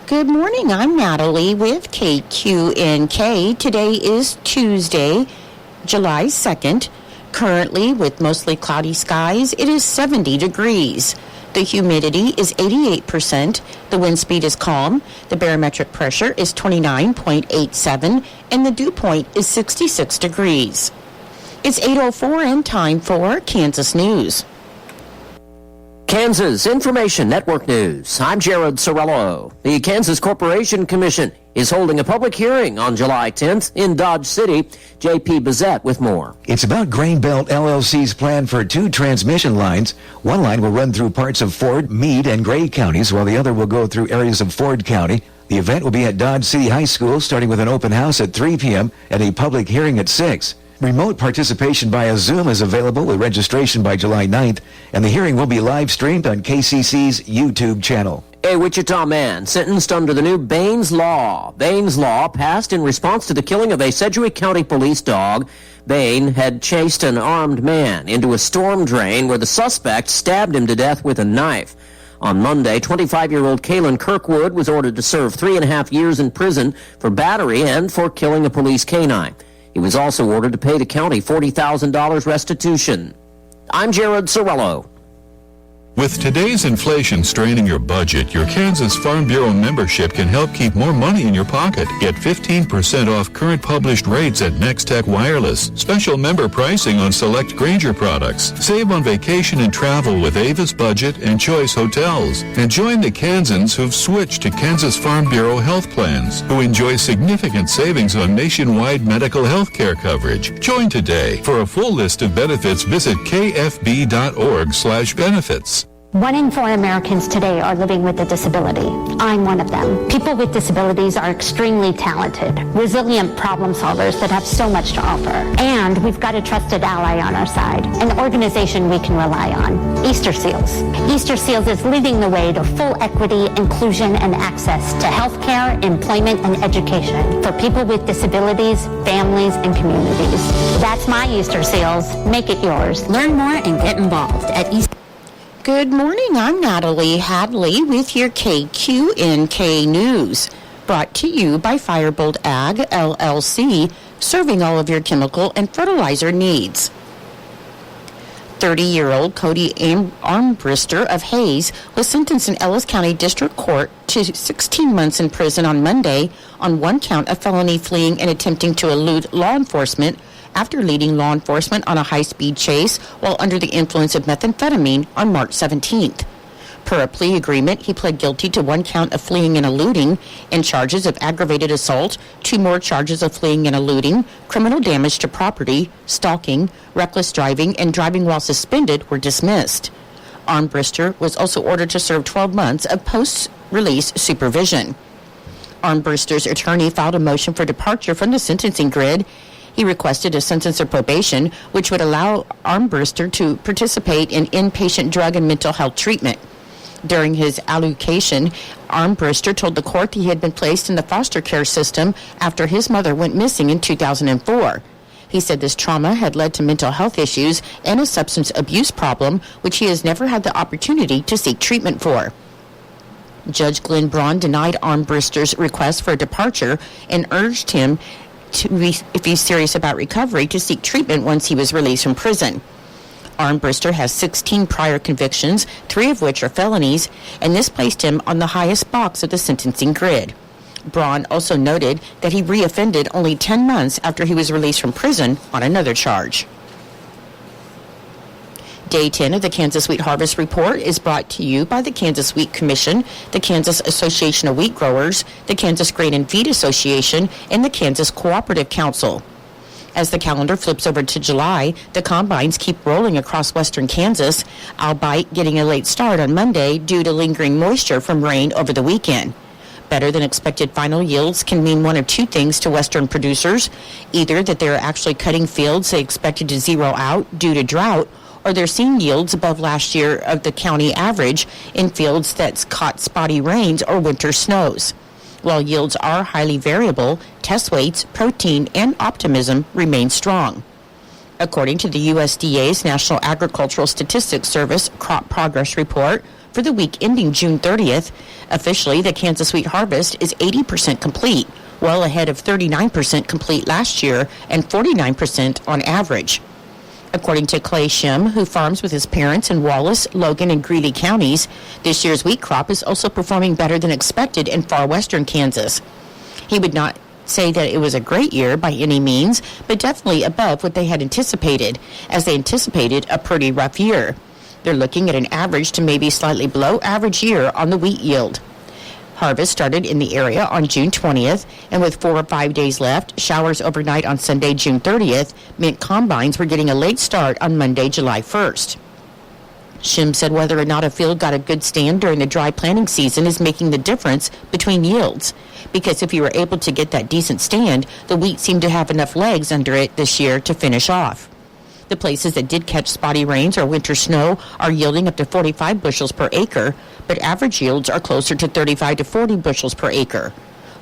Good morning. I'm Natalie with KQNK. Today is Tuesday, July 2nd. Currently, with mostly cloudy skies, it is 70 degrees. The humidity is 88%. The wind speed is calm. The barometric pressure is 29.87, and the dew point is 66 degrees. It's 8:04 and time for Kansas News. Kansas Information Network News. I'm Jared Sorello. The Kansas Corporation Commission is holding a public hearing on July 10th in Dodge City. J.P. Bazette with more. It's about Grainbelt LLC's plan for 2 transmission lines. One line will run through parts of Ford, Meade, and Gray counties, while the other will go through areas of Ford County. The event will be at Dodge City High School, starting with an open house at 3 p.m. and a public hearing at 6. Remote participation via Zoom is available with registration by July 9th, and the hearing will be live streamed on KCC's YouTube channel. A Wichita man sentenced under the new Baines Law. Baines Law passed in response to the killing of a Sedgwick County police dog. Bain had chased an armed man into a storm drain where the suspect stabbed him to death with a knife. On Monday, 25-year-old Kalen Kirkwood was ordered to serve 3.5 years in prison for battery and for killing a police canine. He was also ordered to pay the county $40,000 restitution. I'm Jared Sorello. With today's inflation straining your budget, your Kansas Farm Bureau membership can help keep more money in your pocket. Get 15% off current published rates at Nextech Wireless. Special member pricing on select Grainger products. Save on vacation and travel with Avis Budget and Choice Hotels. And join the Kansans who've switched to Kansas Farm Bureau health plans, who enjoy significant savings on nationwide medical health care coverage. Join today. For a full list of benefits, visit kfb.org/benefits. 1 in 4 Americans today are living with a disability. I'm one of them. People with disabilities are extremely talented, resilient problem solvers that have so much to offer. And we've got a trusted ally on our side, an organization we can rely on, Easter Seals. Easter Seals is leading the way to full equity, inclusion, and access to health care, employment, and education for people with disabilities, families, and communities. That's my Easter Seals. Make it yours. Learn more and get involved at Easter. Good morning. I'm Natalie Hadley with your KQNK News. Brought to you by Firebolt Ag, LLC, serving all of your chemical and fertilizer needs. 30-year-old Cody Armbrister of Hayes was sentenced in Ellis County District Court to 16 months in prison on Monday on 1 count of felony fleeing and attempting to elude law enforcement after leading law enforcement on a high-speed chase while under the influence of methamphetamine on March 17th. Per a plea agreement, he pled guilty to 1 count of fleeing and eluding and charges of aggravated assault, 2 more charges of fleeing and eluding, criminal damage to property, stalking, reckless driving, and driving while suspended were dismissed. Armbrister was also ordered to serve 12 months of post-release supervision. Armbrister's attorney filed a motion for departure from the sentencing grid. He requested a sentence of probation, which would allow Armbrister to participate in inpatient drug and mental health treatment. During his allocation, Armbrister told the court he had been placed in the foster care system after his mother went missing in 2004. He said this trauma had led to mental health issues and a substance abuse problem, which he has never had the opportunity to seek treatment for. Judge Glenn Braun denied Armbrister's request for a departure and urged him if he's serious about recovery, to seek treatment once he was released from prison. Armbrister has 16 prior convictions, 3 of which are felonies, and this placed him on the highest box of the sentencing grid. Braun also noted that he reoffended only 10 months after he was released from prison on another charge. Day 10 of the Kansas Wheat Harvest Report is brought to you by the Kansas Wheat Commission, the Kansas Association of Wheat Growers, the Kansas Grain and Feed Association, and the Kansas Cooperative Council. As the calendar flips over to July, the combines keep rolling across western Kansas, albeit getting a late start on Monday due to lingering moisture from rain over the weekend. Better than expected final yields can mean one of 2 things to western producers, either that they're actually cutting fields they expected to zero out due to drought, or they're seeing yields above last year of the county average in fields that's caught spotty rains or winter snows. While yields are highly variable, test weights, protein, and optimism remain strong. According to the USDA's National Agricultural Statistics Service Crop Progress Report, for the week ending June 30th. Officially, the Kansas wheat harvest is 80% complete, well ahead of 39% complete last year and 49% on average. According to Clay Shim, who farms with his parents in Wallace, Logan, and Greeley counties, this year's wheat crop is also performing better than expected in far western Kansas. He would not say that it was a great year by any means, but definitely above what they had anticipated, as they anticipated a pretty rough year. They're looking at an average to maybe slightly below average year on the wheat yield. Harvest started in the area on June 20th, and with 4 or 5 days left, showers overnight on Sunday, June 30th, meant combines were getting a late start on Monday, July 1st. Shim said whether or not a field got a good stand during the dry planting season is making the difference between yields, because if you were able to get that decent stand, the wheat seemed to have enough legs under it this year to finish off. The places that did catch spotty rains or winter snow are yielding up to 45 bushels per acre, but average yields are closer to 35 to 40 bushels per acre.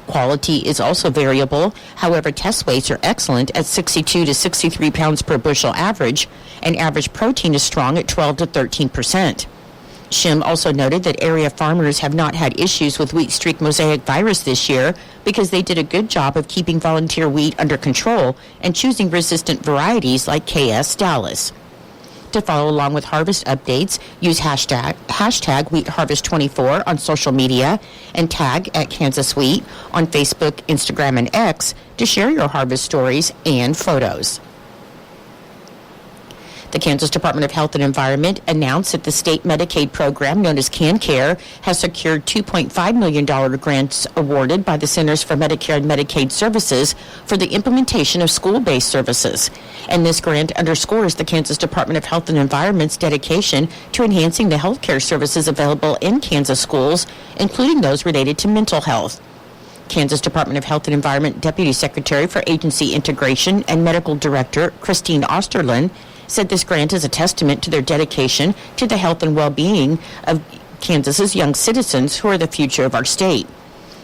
Quality is also variable. However, test weights are excellent at 62 to 63 pounds per bushel average, and average protein is strong at 12 to 13%. Shim also noted that area farmers have not had issues with wheat streak mosaic virus this year because they did a good job of keeping volunteer wheat under control and choosing resistant varieties like KS Dallas. To follow along with harvest updates, use hashtag WheatHarvest24 on social media and tag at Kansas Wheat on Facebook, Instagram, and X to share your harvest stories and photos. The Kansas Department of Health and Environment announced that the state Medicaid program known as KQNK has secured $2.5 million grants awarded by the Centers for Medicare and Medicaid Services for the implementation of school-based services. And this grant underscores the Kansas Department of Health and Environment's dedication to enhancing the health care services available in Kansas schools, including those related to mental health. Kansas Department of Health and Environment Deputy Secretary for Agency Integration and Medical Director Christine Osterlin said this grant is a testament to their dedication to the health and well-being of Kansas's young citizens who are the future of our state.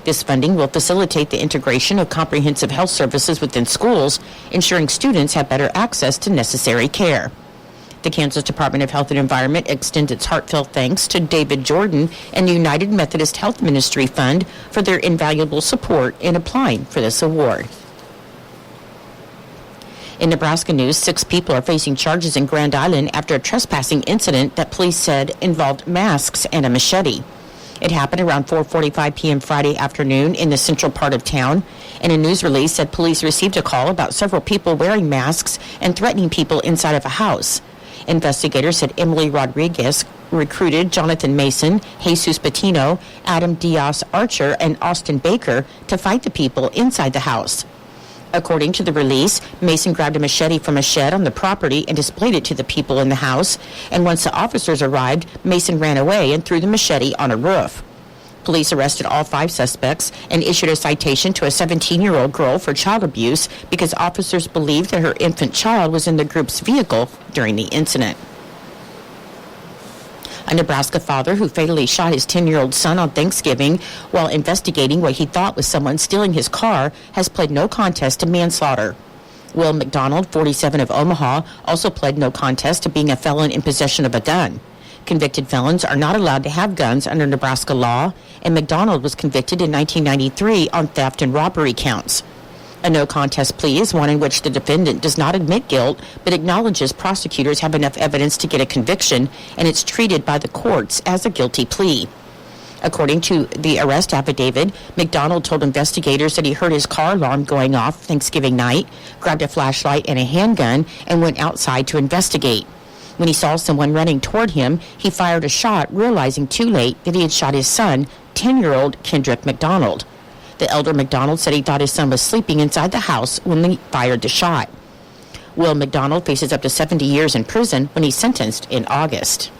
This funding will facilitate the integration of comprehensive health services within schools, ensuring students have better access to necessary care. The Kansas Department of Health and Environment extends its heartfelt thanks to David Jordan and the United Methodist Health Ministry Fund for their invaluable support in applying for this award. In Nebraska news, 6 people are facing charges in Grand Island after a trespassing incident that police said involved masks and a machete. It happened around 4:45 p.m. Friday afternoon in the central part of town, and a news release said police received a call about several people wearing masks and threatening people inside of a house. Investigators said Emily Rodriguez recruited Jonathan Mason, Jesus Patino, Adam Diaz Archer, and Austin Baker to fight the people inside the house. According to the release, Mason grabbed a machete from a shed on the property and displayed it to the people in the house, and once the officers arrived, Mason ran away and threw the machete on a roof. Police arrested all 5 suspects and issued a citation to a 17-year-old girl for child abuse because officers believed that her infant child was in the group's vehicle during the incident. A Nebraska father who fatally shot his 10-year-old son on Thanksgiving while investigating what he thought was someone stealing his car has pled no contest to manslaughter. Will McDonald, 47 of Omaha, also pled no contest to being a felon in possession of a gun. Convicted felons are not allowed to have guns under Nebraska law, and McDonald was convicted in 1993 on theft and robbery counts. A no-contest plea is one in which the defendant does not admit guilt, but acknowledges prosecutors have enough evidence to get a conviction, and it's treated by the courts as a guilty plea. According to the arrest affidavit, McDonald told investigators that he heard his car alarm going off Thanksgiving night, grabbed a flashlight and a handgun, and went outside to investigate. When he saw someone running toward him, he fired a shot, realizing too late that he had shot his son, 10-year-old Kendrick McDonald. The elder McDonald said he thought his son was sleeping inside the house when he fired the shot. Will McDonald faces up to 70 years in prison when he's sentenced in August.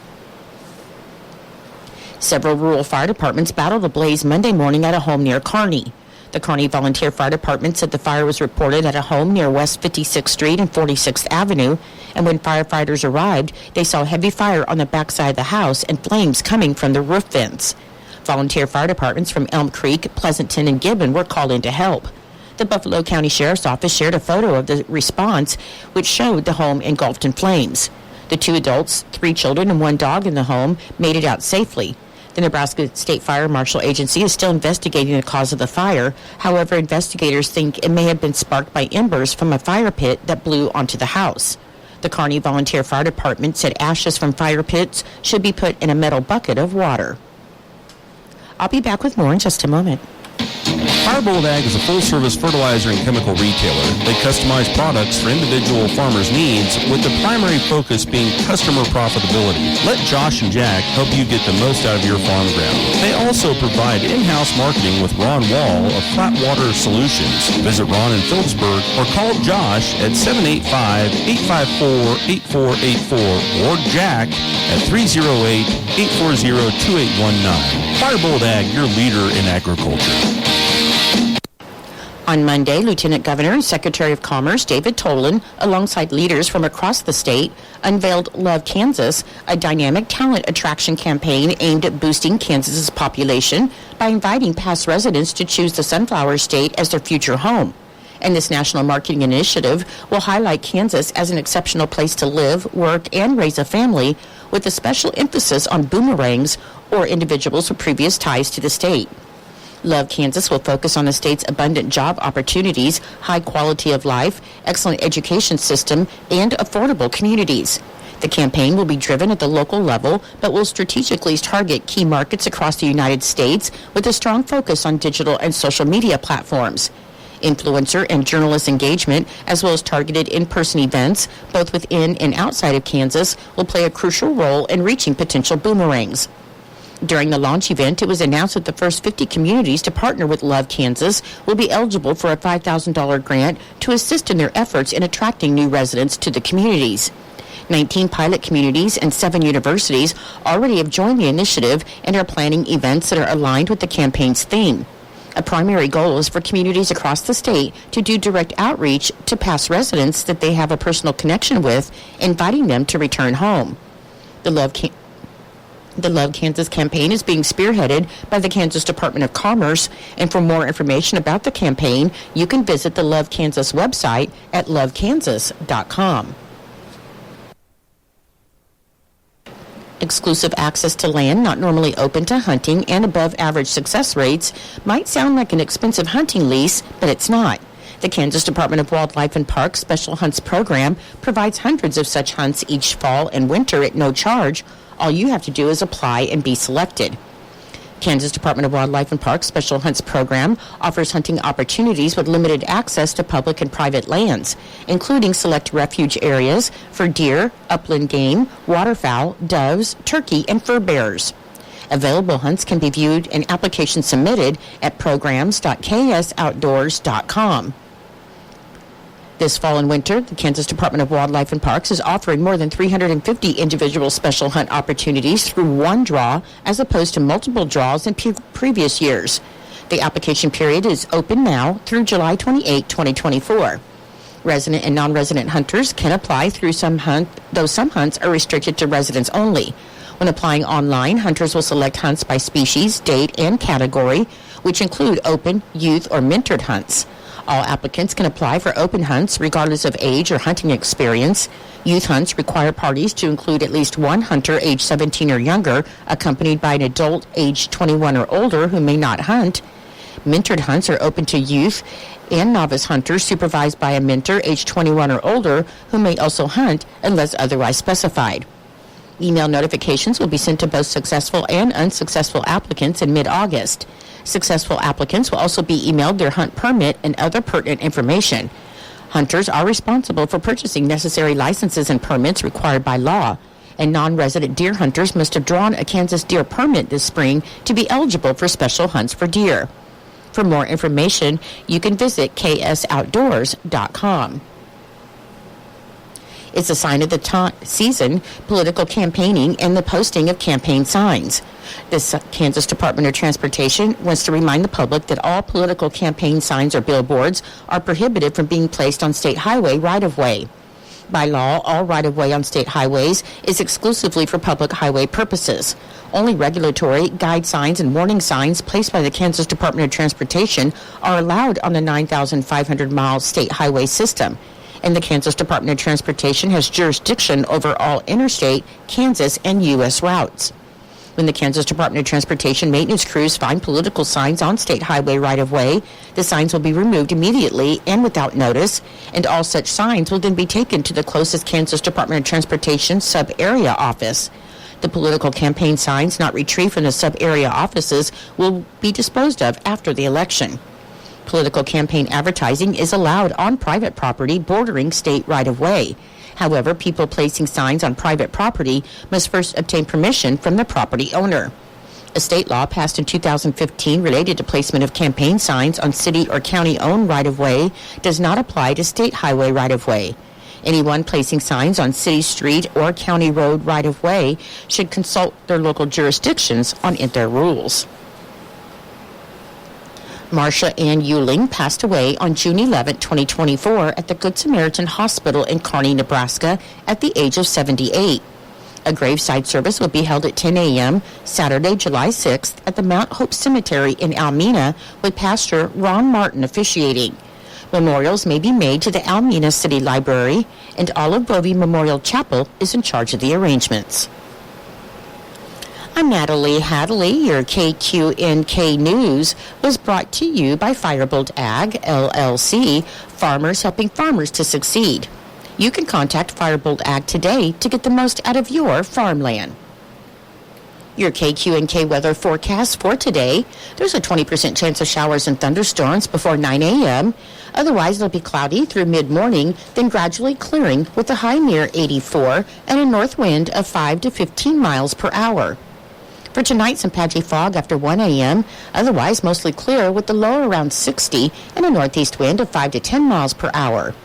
Several rural fire departments battled a blaze Monday morning at a home near Kearney. The Kearney Volunteer Fire Department said the fire was reported at a home near West 56th Street and 46th Avenue, and when firefighters arrived, they saw heavy fire on the backside of the house and flames coming from the roof vents. Volunteer fire departments from Elm Creek, Pleasanton, and Gibbon were called in to help. The Buffalo County Sheriff's Office shared a photo of the response, which showed the home engulfed in flames. The 2 adults, 3 children, and 1 dog in the home made it out safely. The Nebraska State Fire Marshal Agency is still investigating the cause of the fire. However, investigators think it may have been sparked by embers from a fire pit that blew onto the house. The Kearney Volunteer Fire Department said ashes from fire pits should be put in a metal bucket of water. I'll be back with more in just a moment. Firebolt Ag is a full-service fertilizer and chemical retailer. They customize products for individual farmers' needs, with the primary focus being customer profitability. Let Josh and Jack help you get the most out of your farm ground. They also provide in-house marketing with Ron Wall of Flatwater Solutions. Visit Ron in Phillipsburg or call Josh at 785-854-8484 or Jack at 308-840-2819. Firebolt Ag, your leader in agriculture. On Monday, Lieutenant Governor and Secretary of Commerce David Tolan, alongside leaders from across the state, unveiled Love Kansas, a dynamic talent attraction campaign aimed at boosting Kansas's population by inviting past residents to choose the Sunflower State as their future home. And this national marketing initiative will highlight Kansas as an exceptional place to live, work, and raise a family, with a special emphasis on boomerangs, or individuals with previous ties to the state. Love Kansas will focus on the state's abundant job opportunities, high quality of life, excellent education system, and affordable communities. The campaign will be driven at the local level, but will strategically target key markets across the United States with a strong focus on digital and social media platforms. Influencer and journalist engagement, as well as targeted in-person events, both within and outside of Kansas, will play a crucial role in reaching potential boomerangs. During the launch event, it was announced that the first 50 communities to partner with Love Kansas will be eligible for a $5,000 grant to assist in their efforts in attracting new residents to the communities. 19 pilot communities and 7 universities already have joined the initiative and are planning events that are aligned with the campaign's theme. A primary goal is for communities across the state to do direct outreach to past residents that they have a personal connection with, inviting them to return home. The Love Kansas campaign is being spearheaded by the Kansas Department of Commerce, and for more information about the campaign, you can visit the Love Kansas website at lovekansas.com. Exclusive access to land not normally open to hunting and above average success rates might sound like an expensive hunting lease, but it's not. The Kansas Department of Wildlife and Parks Special Hunts Program provides hundreds of such hunts each fall and winter at no charge. All you have to do is apply and be selected. Kansas Department of Wildlife and Parks Special Hunts Program offers hunting opportunities with limited access to public and private lands, including select refuge areas for deer, upland game, waterfowl, doves, turkey, and fur bearers. Available hunts can be viewed and applications submitted at programs.ksoutdoors.com. This fall and winter, the Kansas Department of Wildlife and Parks is offering more than 350 individual special hunt opportunities through one draw, as opposed to multiple draws in previous years. The application period is open now through July 28, 2024. Resident and non-resident hunters can apply though some hunts are restricted to residents only. When applying online, hunters will select hunts by species, date, and category, which include open, youth, or mentored hunts. All applicants can apply for open hunts regardless of age or hunting experience. Youth hunts require parties to include at least one hunter age 17 or younger, accompanied by an adult age 21 or older who may not hunt. Mentored hunts are open to youth and novice hunters supervised by a mentor age 21 or older who may also hunt unless otherwise specified. Email notifications will be sent to both successful and unsuccessful applicants in mid-August. Successful applicants will also be emailed their hunt permit and other pertinent information. Hunters are responsible for purchasing necessary licenses and permits required by law, and non-resident deer hunters must have drawn a Kansas deer permit this spring to be eligible for special hunts for deer. For more information, you can visit ksoutdoors.com. It's a sign of the season, political campaigning, and the posting of campaign signs. The Kansas Department of Transportation wants to remind the public that all political campaign signs or billboards are prohibited from being placed on state highway right-of-way. By law, all right-of-way on state highways is exclusively for public highway purposes. Only regulatory, guide signs, and warning signs placed by the Kansas Department of Transportation are allowed on the 9,500-mile state highway system. and the Kansas Department of Transportation has jurisdiction over all interstate, Kansas, and U.S. routes. When the Kansas Department of Transportation maintenance crews find political signs on state highway right-of-way, the signs will be removed immediately and without notice, and all such signs will then be taken to the closest Kansas Department of Transportation sub-area office. The political campaign signs not retrieved from the sub-area offices will be disposed of after the election. Political campaign advertising is allowed on private property bordering state right-of-way. However, people placing signs on private property must first obtain permission from the property owner. A state law passed in 2015 related to placement of campaign signs on city or county-owned right-of-way does not apply to state highway right-of-way. Anyone placing signs on city street or county road right-of-way should consult their local jurisdictions on their rules. Marcia Ann Euling passed away on June 11, 2024 at the Good Samaritan Hospital in Kearney, Nebraska at the age of 78. A graveside service will be held at 10 a.m. Saturday, July 6th at the Mount Hope Cemetery in Almena with Pastor Ron Martin officiating. Memorials may be made to the Almena City Library, and Olive Bovey Memorial Chapel is in charge of the arrangements. I'm Natalie Hadley. Your KQNK News was brought to you by Firebolt Ag, LLC, farmers helping farmers to succeed. You can contact Firebolt Ag today to get the most out of your farmland. Your KQNK weather forecast for today: there's a 20% chance of showers and thunderstorms before 9 a.m. Otherwise, it'll be cloudy through mid-morning, then gradually clearing with a high near 84 and a north wind of 5 to 15 miles per hour. For tonight, some patchy fog after 1 a.m. Otherwise, mostly clear with the low around 60 and a northeast wind of 5 to 10 miles per hour.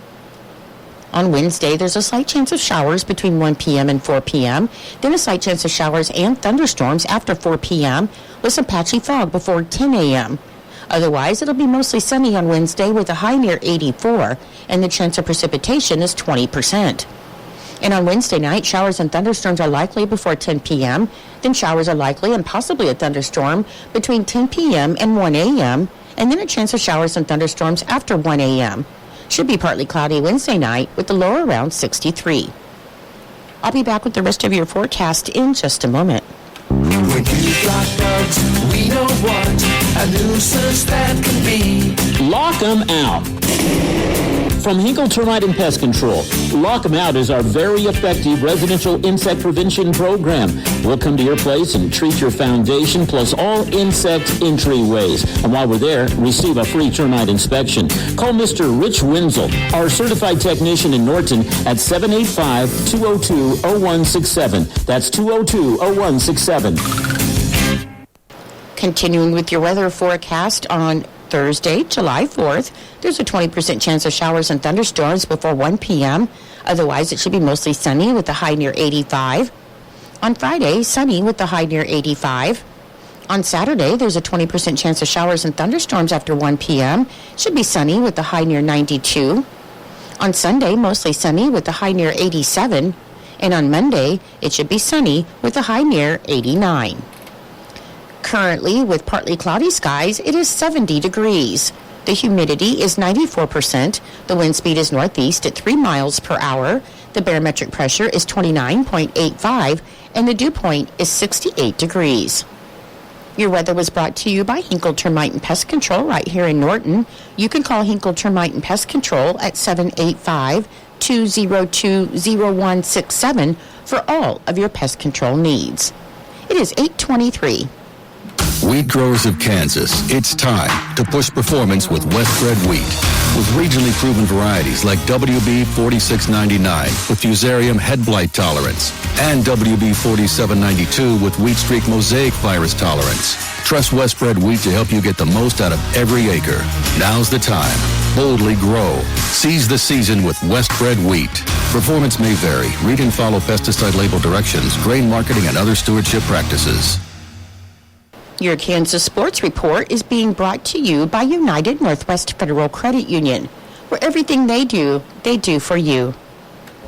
On Wednesday, there's a slight chance of showers between 1 p.m. and 4 p.m., then a slight chance of showers and thunderstorms after 4 p.m. with some patchy fog before 10 a.m. Otherwise, it'll be mostly sunny on Wednesday with a high near 84, and the chance of precipitation is 20%. And on Wednesday night, showers and thunderstorms are likely before 10 p.m., then showers are likely and possibly a thunderstorm between 10 p.m. and 1 a.m., and then a chance of showers and thunderstorms after 1 a.m. Should be partly cloudy Wednesday night with the low around 63. I'll be back with the rest of your forecast in just a moment. When you block bugs, we know what a nuisance that can be. Lock 'em out. From Hinkle Termite and Pest Control, Lock 'em Out is our very effective residential insect prevention program. We'll come to your place and treat your foundation plus all insect entryways. And while we're there, receive a free termite inspection. Call Mr. Rich Wenzel, our certified technician in Norton, at 785-202-0167. That's 202-0167. Continuing with your weather forecast on Thursday, July 4th, there's a 20% chance of showers and thunderstorms before 1 p.m. Otherwise, it should be mostly sunny with a high near 85. On Friday, sunny with a high near 85. On Saturday, there's a 20% chance of showers and thunderstorms after 1 p.m. Should be sunny with a high near 92. On Sunday, mostly sunny with a high near 87. And on Monday, it should be sunny with a high near 89. Currently, with partly cloudy skies, it is 70 degrees. The humidity is 94%. The wind speed is northeast at 3 miles per hour. The barometric pressure is 29.85, and the dew point is 68 degrees. Your weather was brought to you by Hinkle Termite and Pest Control right here in Norton. You can call Hinkle Termite and Pest Control at 785-202-0167 for all of your pest control needs. It is 8:23. Wheat growers of Kansas, it's time to push performance with Westbred wheat. With regionally proven varieties like WB 4699 with Fusarium head blight tolerance and WB 4792 with wheat streak mosaic virus tolerance. Trust Westbred wheat to help you get the most out of every acre. Now's the time. Boldly grow. Seize the season with Westbred wheat. Performance may vary. Read and follow pesticide label directions, grain marketing, and other stewardship practices. Your Kansas Sports Report is being brought to you by United Northwest Federal Credit Union, where everything they do for you.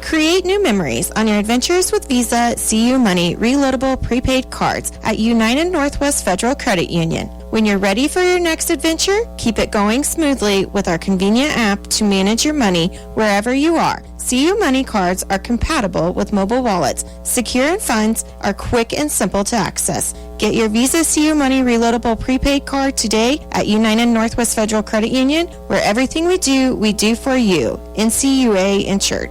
Create new memories on your adventures with Visa, CU Money, reloadable prepaid cards at United Northwest Federal Credit Union. When you're ready for your next adventure, keep it going smoothly with our convenient app to manage your money wherever you are. CU Money cards are compatible with mobile wallets, secure and funds are quick and simple to access. Get your Visa CU Money reloadable prepaid card today at United Northwest Federal Credit Union, where everything we do for you. NCUA insured.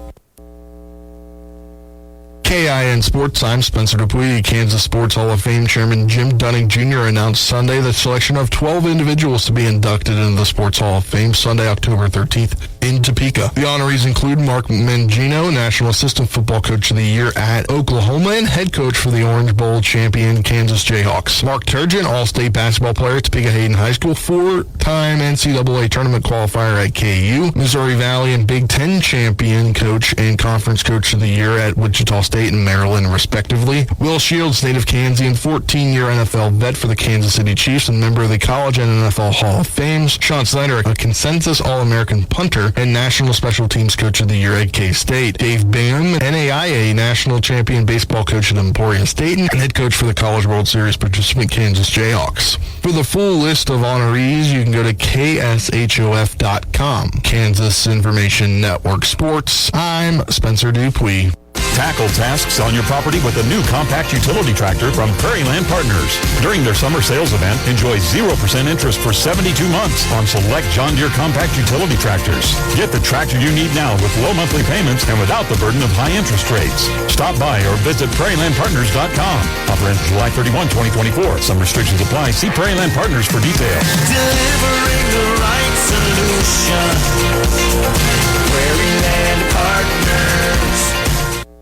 KIN Sports, I'm Spencer Dupuy. Kansas Sports Hall of Fame Chairman Jim Dunning Jr. announced Sunday the selection of 12 individuals to be inducted into the Sports Hall of Fame Sunday, October 13th in Topeka. The honorees include Mark Mangino, National Assistant Football Coach of the Year at Oklahoma and head coach for the Orange Bowl champion Kansas Jayhawks. Mark Turgeon, All-State basketball player at Topeka Hayden High School, four-time NCAA tournament qualifier at KU, Missouri Valley and Big Ten champion coach and conference coach of the year at Wichita State and Maryland, respectively. Will Shields, native Kansian, 14-year NFL vet for the Kansas City Chiefs and member of the College and NFL Hall of Fame. Sean Snyder, a consensus All-American punter and National Special Teams Coach of the Year at K-State. Dave Bingham, NAIA National Champion Baseball Coach at Emporia State and head coach for the College World Series participant Kansas Jayhawks. For the full list of honorees, you can go to kshof.com. Kansas Information Network Sports. I'm Spencer Dupuy. Tackle tasks on your property with a new compact utility tractor from Prairieland Partners. During their summer sales event, enjoy 0% interest for 72 months on select John Deere compact utility tractors. Get the tractor you need now with low monthly payments and without the burden of high interest rates. Stop by or visit PrairielandPartners.com. Offer ends July 31, 2024. Some restrictions apply. See Prairieland Partners for details. Delivering the right solution. Prairieland Partners.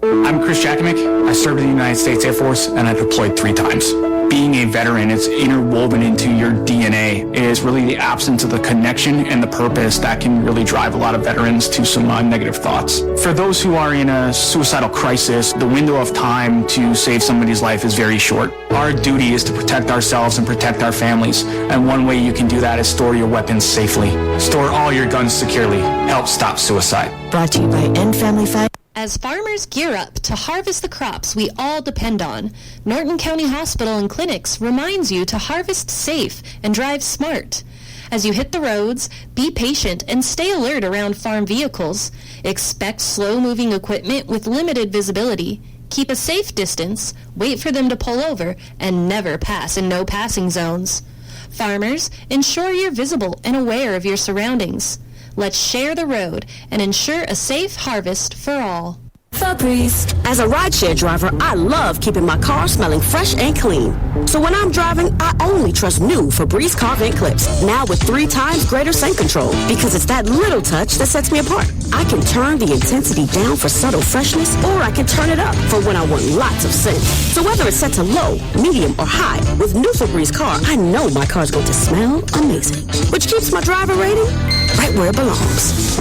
I'm Chris Jakimick. I served in the United States Air Force and I deployed 3 times. Being a veteran, it's interwoven into your DNA. It is really the absence of the connection and the purpose that can really drive a lot of veterans to some negative thoughts. For those who are in a suicidal crisis, the window of time to save somebody's life is very short. Our duty is to protect ourselves and protect our families. And one way you can do that is store your weapons safely. Store all your guns securely. Help stop suicide. Brought to you by End Family Fight. As farmers gear up to harvest the crops we all depend on, Norton County Hospital and Clinics reminds you to harvest safe and drive smart. As you hit the roads, be patient and stay alert around farm vehicles. Expect slow-moving equipment with limited visibility. Keep a safe distance, wait for them to pull over, and never pass in no passing zones. Farmers, ensure you're visible and aware of your surroundings. Let's share the road and ensure a safe harvest for all. Febreze. As a rideshare driver, I love keeping my car smelling fresh and clean. So when I'm driving, I only trust new Febreze car vent clips, now with 3 times greater scent control, because it's that little touch that sets me apart. I can turn the intensity down for subtle freshness, or I can turn it up for when I want lots of scent. So whether it's set to low, medium, or high, with new Febreze car, I know my car's going to smell amazing, which keeps my driver rating right where it belongs.